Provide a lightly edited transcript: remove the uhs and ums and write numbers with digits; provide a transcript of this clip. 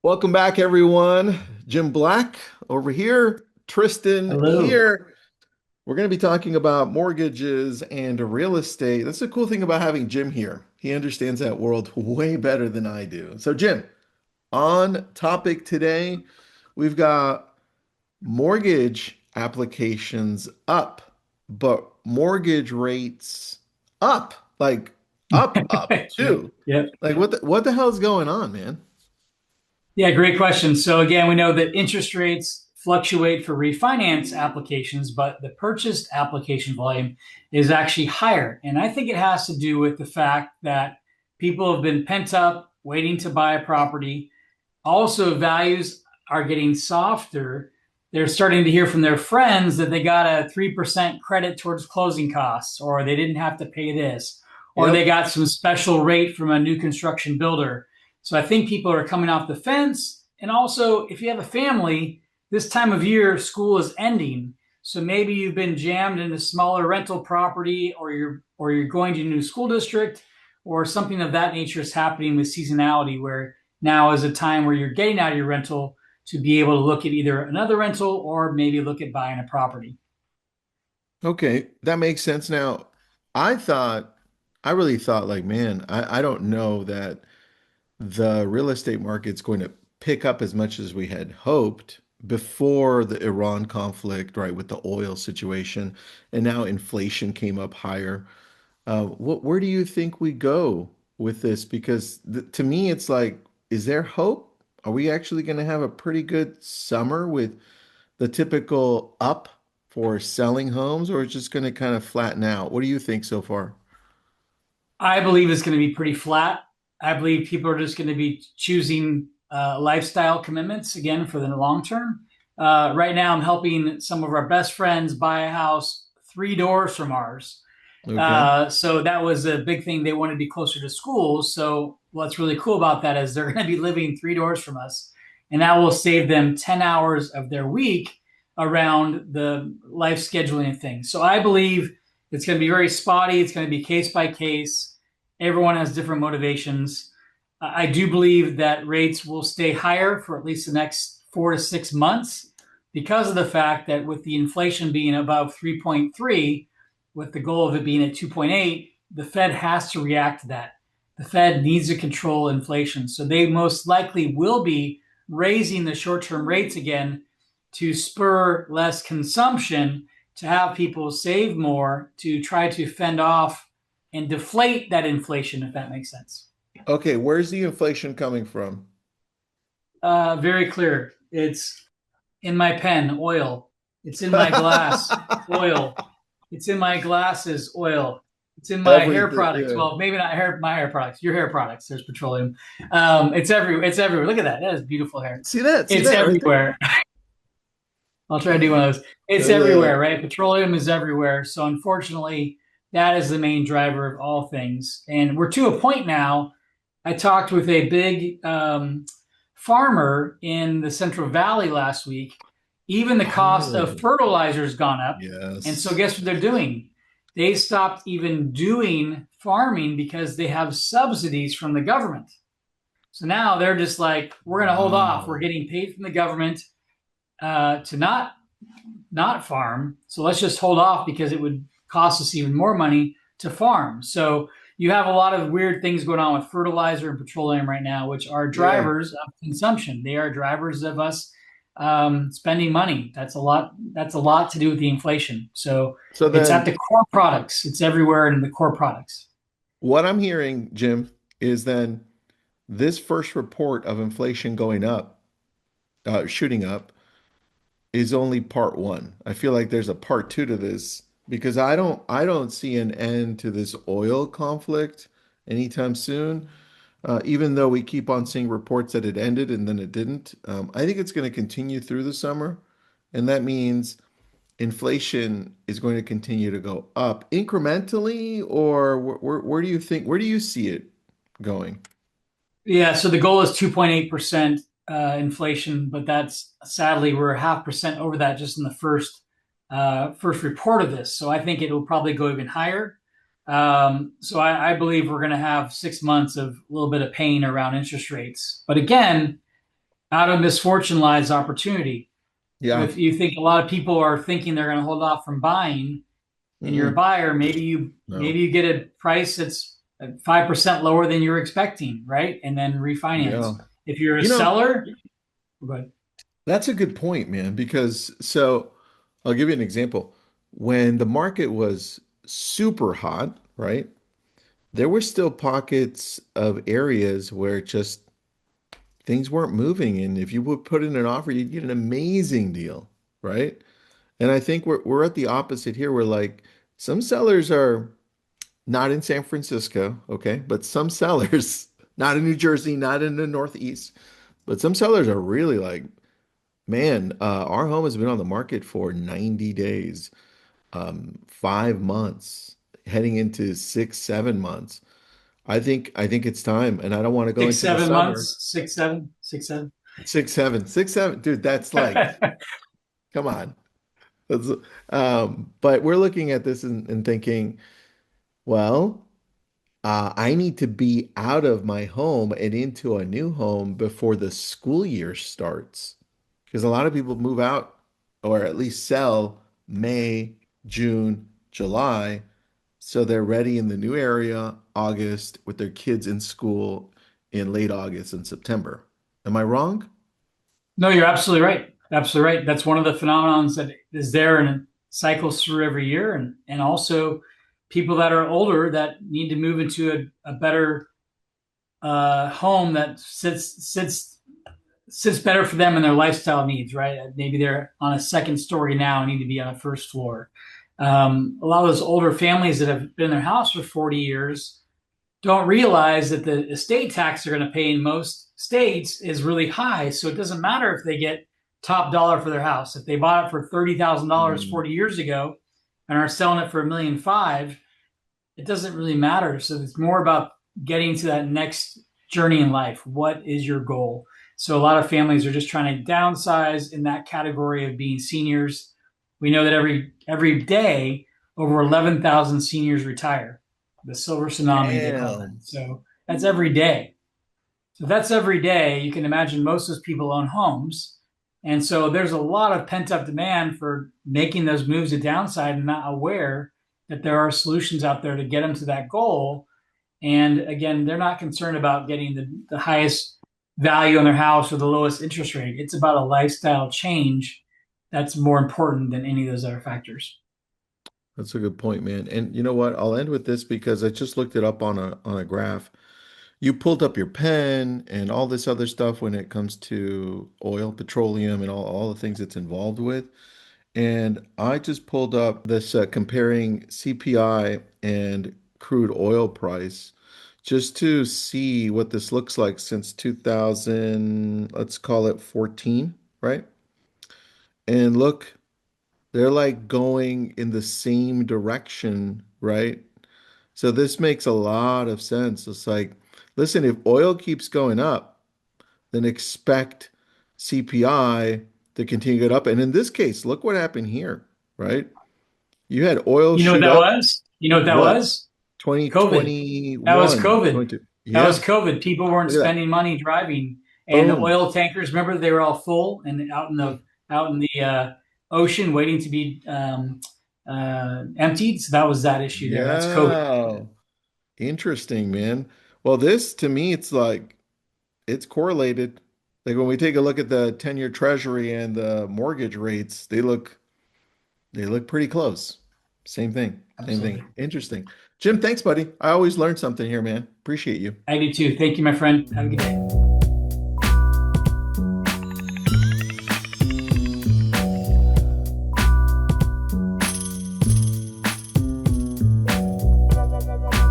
Welcome back, everyone. Jim Black over here, Tristan Hello. here. We're going to be talking about mortgages and real estate. That's the cool thing about having Jim here. He understands that world way better than I do. So, Jim, on topic today, we've got mortgage applications up, but mortgage rates up, like up Yep. too. Yep. Like what the hell's going on, man? Yeah, great question. So again, we know that interest rates fluctuate for refinance applications, but the purchased application volume is actually higher. And I think it has to do with the fact that people have been pent up waiting to buy a property. Also, values are getting softer. They're starting to hear from their friends that they got a 3% credit towards closing costs, or they didn't have to pay this, or they Yep. got some special rate from a new construction builder. So I think people are coming off the fence. And also, if you have a family, this time of year, school is ending. So maybe you've been jammed in a smaller rental property, or you're going to a new school district, or something of that nature is happening with seasonality, where now is a time where you're getting out of your rental to be able to look at either another rental or maybe look at buying a property. Okay, that makes sense. Now, I really thought, like, man, I don't know that the real estate market's going to pick up as much as we had hoped before the Iran conflict, right, with the oil situation, and now inflation came up higher. Where do you think we go with this? Because to me, it's like, is there hope? Are we actually going to have a pretty good summer with the typical up for selling homes, or it's just going to kind of flatten out? What do you think so far? I believe it's going to be pretty flat. I believe people are just going to be choosing lifestyle commitments again for the long term. Right now, I'm helping some of our best friends buy a house 3 doors from ours. Okay. So that was a big thing. They wanted to be closer to schools. So what's really cool about that is they're going to be living 3 doors from us, and that will save them 10 hours of their week around the life scheduling and things. So I believe it's going to be very spotty. It's going to be case by case. Everyone has different motivations. I do believe that rates will stay higher for at least the next 4 to 6 months because of the fact that with the inflation being above 3.3, with the goal of it being at 2.8, the Fed has to react to that. The Fed needs to control inflation. So they most likely will be raising the short term rates again to spur less consumption, to have people save more, to try to fend off and deflate that inflation, if that makes sense. Okay, where's the inflation coming from? Very clear. It's in my pen, oil. It's in my glass, oil. It's in my glasses, oil. It's in my hair Everything, products. yeah. Well, maybe not my hair products. Your hair products. There's petroleum. It's everywhere. Look at that. That is beautiful hair. See It's that right there? everywhere. I'll try to do one of those. It's Yeah. everywhere, right? Petroleum is everywhere. So unfortunately, that is the main driver of all things. And we're to a point now. I talked with a big farmer in the Central Valley last week. Even the cost of Oh, fertilizer's gone up. And so yes. guess what they're doing? They stopped even doing farming because they have subsidies from the government. So now they're just like, we're going to hold off. We're Wow. getting paid from the government to not farm. So let's just hold off because it would cost us even more money to farm. So you have a lot of weird things going on with fertilizer and petroleum right now, which are Yeah. drivers of consumption. They are drivers of us spending money. That's a lot. That's a lot to do with the inflation. So So it's at then the core products. It's everywhere in the core products. what I'm hearing, Jim, is then this first report of inflation going up, shooting up, is only part one. I feel like there's a part two to this because I don't see an end to this oil conflict anytime soon. Even though we keep on seeing reports that it ended and then it didn't. I think it's going to continue through the summer, and that means inflation is going to continue to go up incrementally, or where do you think, where do you see it going? Yeah. So the goal is 2.8% inflation, but that's sadly we're 0.5% over that just in the first report of this. So I think it will probably go even higher. So I believe we're going to have 6 months of a little bit of pain around interest rates. But again, out of misfortune lies opportunity. So Yeah. if you think a lot of people are thinking they're going to hold off from buying, and you're a Mm-mm. buyer, No. maybe you get a price that's 5% lower than you're expecting, right? And then refinance. Yeah. If you're a You know, seller, but that's a good point, man, because so I'll give you an example. When the market was super hot, right? There were still pockets of areas where just things weren't moving. And if you would put in an offer, you'd get an amazing deal, right? And I think we're at the opposite here. We're like some sellers are not in San Francisco, okay, but some sellers, not in New Jersey, not in the Northeast, but some sellers are really like, man, our home has been on the market for 90 days, 5 months, heading into 6, 7 months. I think it's time, and I don't want to go six, into the seven summer. months, 6, 7, 6, 7. 6, 7, 6, 7, dude. That's like, come on. That's, but we're looking at this and thinking, well, I need to be out of my home and into a new home before the school year starts. Because a lot of people move out or at least sell May, June, July. So they're ready in the new area, August, with their kids in school in late August and September. Am I wrong? No, you're absolutely right. Absolutely right. That's one of the phenomenons that is there and cycles through every year. And also people that are older that need to move into a better home that sits better for them and their lifestyle needs, right? Maybe they're on a second story now and need to be on a first floor. A lot of those older families that have been in their house for 40 years don't realize that the estate tax they're going to pay in most states is really high. So it doesn't matter if they get top dollar for their house. If they bought it for $30,000 Mm. 40 years ago and are selling it for $1,500,000, it doesn't really matter. So it's more about getting to that next journey in life. What is your goal? So a lot of families are just trying to downsize in that category of being seniors. We know that every day over 11,000 seniors retire. The silver tsunami they call it. Damn. So that's every day. So that's every day. You can imagine most of those people own homes. And so there's a lot of pent up demand for making those moves to downside and not aware that there are solutions out there to get them to that goal. And again, they're not concerned about getting the highest value on their house or the lowest interest rate. It's about a lifestyle change that's more important than any of those other factors. That's a good point, man. And you know what? I'll end with this because I just looked it up on a graph. You pulled up your pen and all this other stuff when it comes to oil, petroleum, and all the things it's involved with. And I just pulled up this comparing CPI and crude oil price just to see what this looks like since 2000, let's call it 14, right? And look, they're like going in the same direction, right? So this makes a lot of sense. It's like, listen, if oil keeps going up, then expect CPI to continue to go up. And in this case, look what happened here, right? You had oil You know what shoot that up, was? You know what that what, was? COVID. That was 2021, COVID. 22. That was Yeah, COVID. People weren't look at that. spending money driving, and the Boom. oil tankers. Remember, they were all full and out in the ocean, waiting to be emptied. So that was that issue there. That's COVID. Yeah. Interesting, man. Well, this to me, it's like it's correlated. Like when we take a look at the 10-year treasury and the mortgage rates, they look pretty close. Same thing. Same thing. Absolutely. Interesting. Jim, thanks, buddy. I always learn something here, man. Appreciate you. I do too. Thank you, my friend. Have a good day.